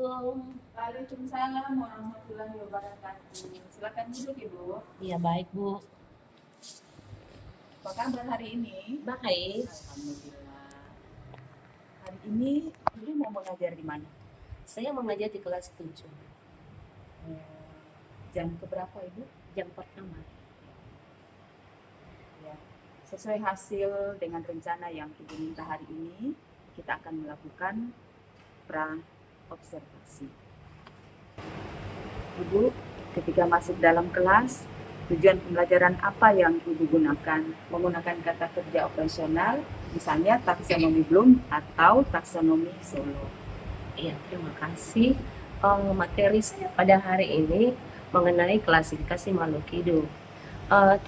Assalamualaikum. Waalaikumsalam warahmatullahi wabarakatuh. Silakan duduk Ibu. Iya baik Bu. Apa kabar hari ini? Baik. Alhamdulillah. Hari ini Ibu mau mengajar di mana? Saya mengajar di kelas 7. Jam keberapa Ibu? Jam pertama. Ya. Sesuai hasil dengan rencana yang Ibu minta hari ini, kita akan melakukan pra-observasi. Ibu, ketika masuk dalam kelas, tujuan pembelajaran apa yang Ibu gunakan? Menggunakan kata kerja operasional, misalnya taksonomi Bloom atau taksonomi Solo. Iya, terima kasih. Materi saya pada hari ini mengenai klasifikasi makhluk hidup.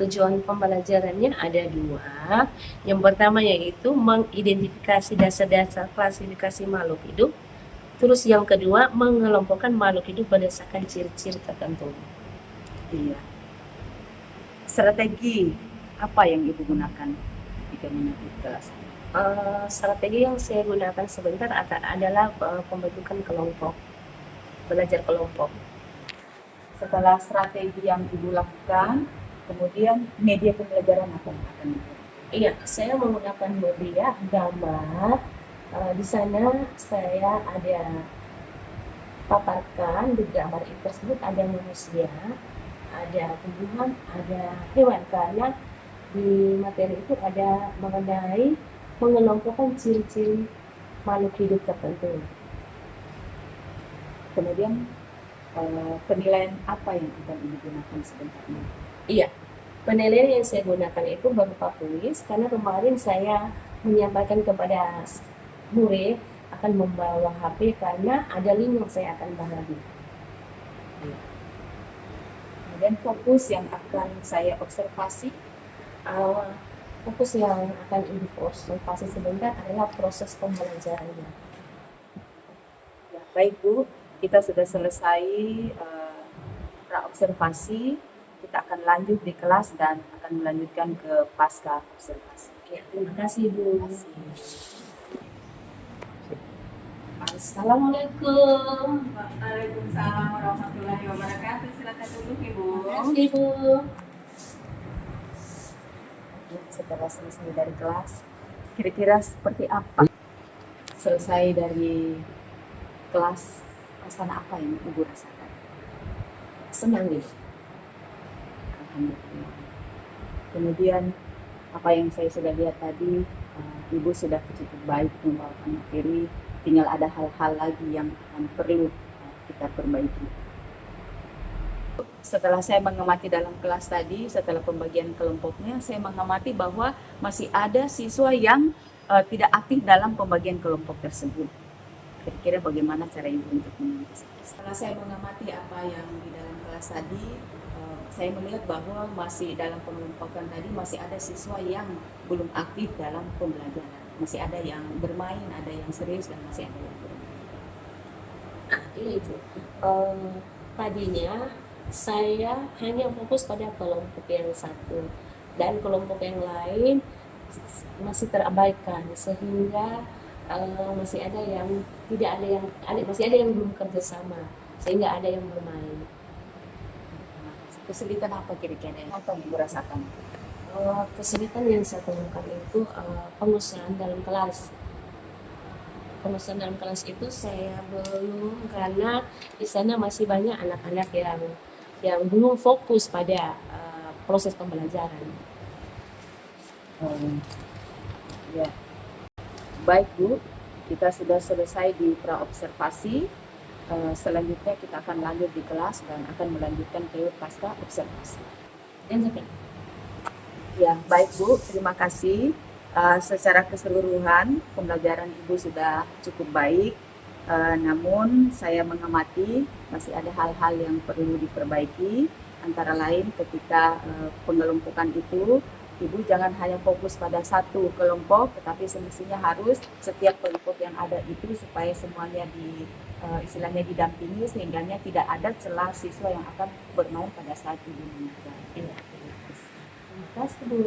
Tujuan pembelajarannya ada 2. Yang pertama yaitu mengidentifikasi dasar-dasar klasifikasi makhluk hidup. Terus yang kedua, mengelompokkan makhluk hidup berdasarkan ciri-ciri tertentu. Iya. Strategi apa yang Ibu gunakan ketika mengikuti kelas? Strategi yang saya gunakan sebentar adalah pembentukan kelompok, belajar kelompok. Setelah strategi yang Ibu lakukan, kemudian media pembelajaran apa yang akan Ibu? Iya, saya menggunakan media gambar. Di sana saya ada paparkan di gambar itu tersebut ada manusia, ada tumbuhan, ada hewan, karena di materi itu ada mengenai mengelompokkan ciri-ciri makhluk hidup tertentu. Kemudian penilaian apa yang akan Ibu gunakan sebenarnya? Iya, penilaian yang saya gunakan itu berupa kuis, karena kemarin saya menyampaikan kepada murid akan membawa HP karena ada link yang saya akan bagi. Kemudian fokus yang akan saya observasi, Fokus yang akan Ibu observasi sebentar adalah proses pembelajarannya. ya, baik Bu, kita sudah selesai pra-observasi. Kita akan lanjut di kelas dan akan melanjutkan ke pasca observasi. Ya, terima kasih Bu. Terima kasih. Assalamualaikum. Waalaikumsalam warahmatullahi wabarakatuh. Silakan duduk Ibu. Terima kasih Bu. Setelah selesai dari kelas, kira-kira seperti apa? Selesai dari kelas, rasanya apa yang Ibu rasakan? Senang nih. Alhamdulillah. Kemudian apa yang saya sudah lihat tadi, Ibu sudah cukup baik membawakan materi. Tinggal ada hal-hal lagi yang akan perlu kita perbaiki. Setelah saya mengamati dalam kelas tadi, setelah pembagian kelompoknya, saya mengamati bahwa masih ada siswa yang tidak aktif dalam pembagian kelompok tersebut. Kira-kira bagaimana cara Ibu untuk mengatasi? Setelah saya mengamati apa yang di dalam kelas tadi, saya melihat bahwa masih dalam pengelompokan tadi masih ada siswa yang belum aktif dalam pembelajaran. Masih ada yang bermain, ada yang serius, dan masih ada yang bermain. Iya Ibu. Tadinya saya hanya fokus pada kelompok yang satu dan kelompok yang lain masih terabaikan, sehingga masih ada yang masih ada yang belum kerjasama, sehingga ada yang bermain. Kesulitan apa kira-kira yang Ibu rasakan? Kesulitan yang saya temukan itu pengusahaan dalam kelas. Pengusahaan dalam kelas itu saya belum, karena di sana masih banyak anak-anak yang belum fokus pada proses pembelajaran. Ya. Baik Bu, kita sudah selesai di pra-observasi. Selanjutnya kita akan lanjut di kelas dan akan melanjutkan ke pasca observasi. Dan sampai Ya, baik Bu, terima kasih. Secara keseluruhan pembelajaran Ibu sudah cukup baik, namun saya mengamati masih ada hal-hal yang perlu diperbaiki. Antara lain ketika pengelompokan itu, Ibu jangan hanya fokus pada satu kelompok, tetapi semestinya harus setiap kelompok yang ada itu supaya semuanya istilahnya didampingi, sehingga tidak ada celah siswa yang akan bermain pada saat Ibu mengajar. terima kasih Bu.